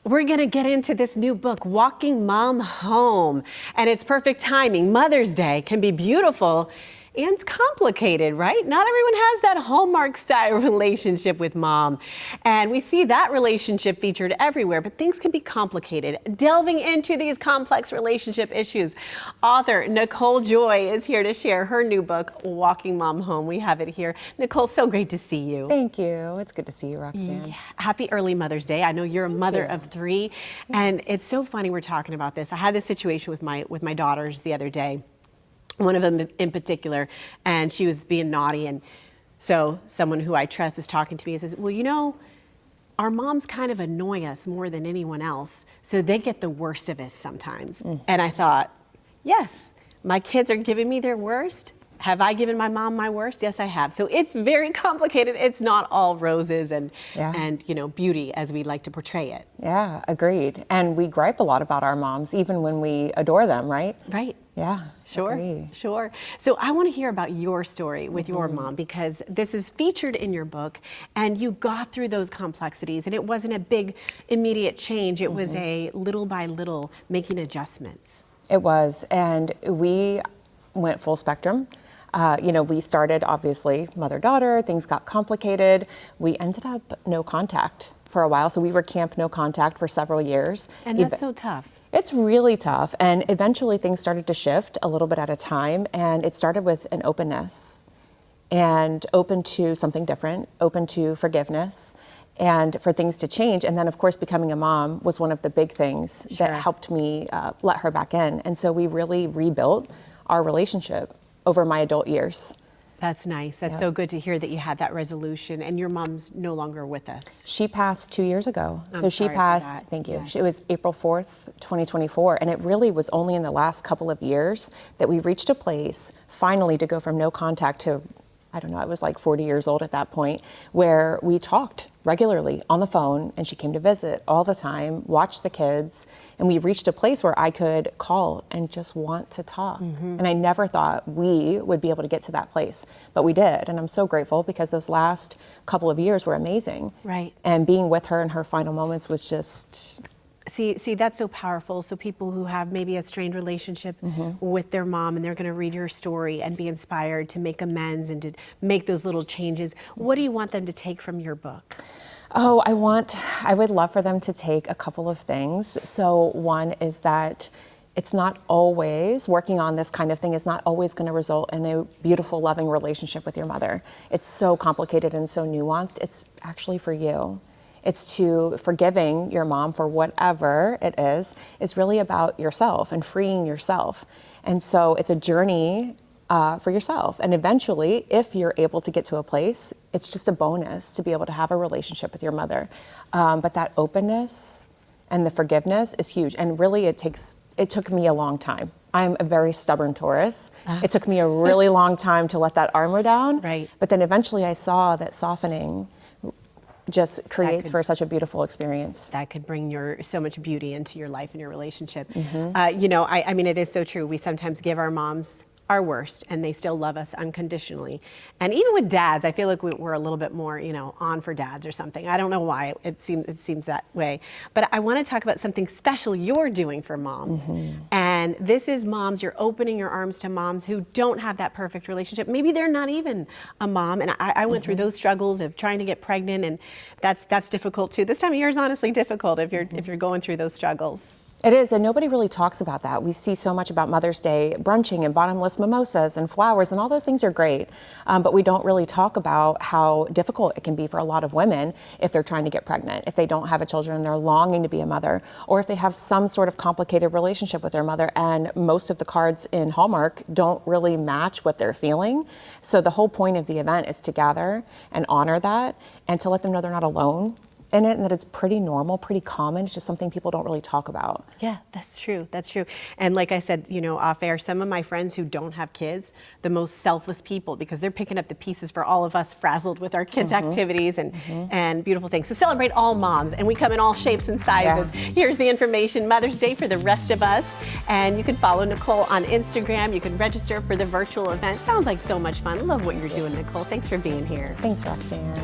We're going to get into this new book, Walking Mom Home, and it's perfect timing. Mother's Day can be beautiful and complicated, right? Not everyone has that Hallmark-style relationship with mom. And we see that relationship featured everywhere, but things can be complicated. Delving into these complex relationship issues, author Nichole Joy is here to share her new book, Walking Mom Home. We have it here. Nichole, so great to see you. Thank you. It's good to see you, Roxanne. Yeah. Happy early Mother's Day. I know you're a mother of 3, yes. And it's so funny we're talking about this. I had this situation with my daughters the other day. One of them in particular, and she was being naughty, and so someone who I trust is talking to me and says, well, you know, our moms kind of annoy us more than anyone else, so they get the worst of us sometimes. And I thought, yes, my kids are giving me their worst. Have I given my mom my worst? Yes, I have. So it's very complicated. It's not all roses and you know, beauty as we like to portray it. Yeah, agreed. And we gripe a lot about our moms, even when we adore them, right? Right. Yeah, sure, agreed. Sure. So I want to hear about your story with your mom, because this is featured in your book, and you got through those complexities, and it wasn't a big immediate change. It was a little by little making adjustments. It was, and we went full spectrum. You know, we started obviously mother-daughter, things got complicated. We ended up no contact for a while. So we were camp no contact for several years. And that's so tough. It's really tough. And eventually things started to shift a little bit at a time. And it started with an openness and open to something different, open to forgiveness and for things to change. And then of course, becoming a mom was one of the big things that helped me let her back in. And so we really rebuilt our relationship over my adult years. That's nice. That's so good to hear that you had that resolution, and your mom's no longer with us. She passed 2 years ago. So she passed, thank you. Yes. It was April 4th, 2024. And it really was only in the last couple of years that we reached a place finally to go from no contact to, I don't know, I was like 40 years old at that point, where we talked regularly on the phone, and she came to visit all the time, watched the kids, and we reached a place where I could call and just want to talk. And I never thought we would be able to get to that place, but we did. And I'm so grateful because those last couple of years were amazing. Right. And being with her in her final moments was just... See, that's so powerful. So people who have maybe a strained relationship with their mom, and they're going to read your story and be inspired to make amends and to make those little changes. What do you want them to take from your book? Oh, I would love for them to take a couple of things. So one is that it's not always, working on this kind of thing is not always going to result in a beautiful, loving relationship with your mother. It's so complicated and so nuanced. It's actually for you. It's to forgiving your mom for whatever it is. It's really about yourself and freeing yourself. And so it's a journey for yourself. And eventually, if you're able to get to a place, it's just a bonus to be able to have a relationship with your mother. But that openness and the forgiveness is huge. And really it took me a long time. I'm a very stubborn Taurus. It took me a really long time to let that armor down. Right. But then eventually I saw that softening just creates for such a beautiful experience. That could bring so much beauty into your life and your relationship. You know, I mean, it is so true. We sometimes give our moms our worst, and they still love us unconditionally. And even with dads, I feel like we're a little bit more, you know, on for dads or something. I don't know why it seems that way. But I want to talk about something special you're doing for moms. And this is moms. You're opening your arms to moms who don't have that perfect relationship. Maybe they're not even a mom. And I went through those struggles of trying to get pregnant, and that's difficult too. This time of year is honestly difficult if you're going through those struggles. It is, and nobody really talks about that. We see so much about Mother's Day brunching and bottomless mimosas and flowers, and all those things are great, but we don't really talk about how difficult it can be for a lot of women if they're trying to get pregnant, if they don't have a children and they're longing to be a mother, or if they have some sort of complicated relationship with their mother, and most of the cards in Hallmark don't really match what they're feeling. So the whole point of the event is to gather and honor that, and to let them know they're not alone in it, and that it's pretty normal, pretty common. It's just something people don't really talk about. Yeah, that's true. That's true. And like I said, you know, off air, some of my friends who don't have kids, the most selfless people, because they're picking up the pieces for all of us frazzled with our kids' activities and beautiful things. So celebrate all moms, and we come in all shapes and sizes. Here's the information, Mother's Day for the rest of us. And you can follow Nichole on Instagram. You can register for the virtual event. Sounds like so much fun. Love what you're doing, Nichole. Thanks for being here. Thanks, Roxanne.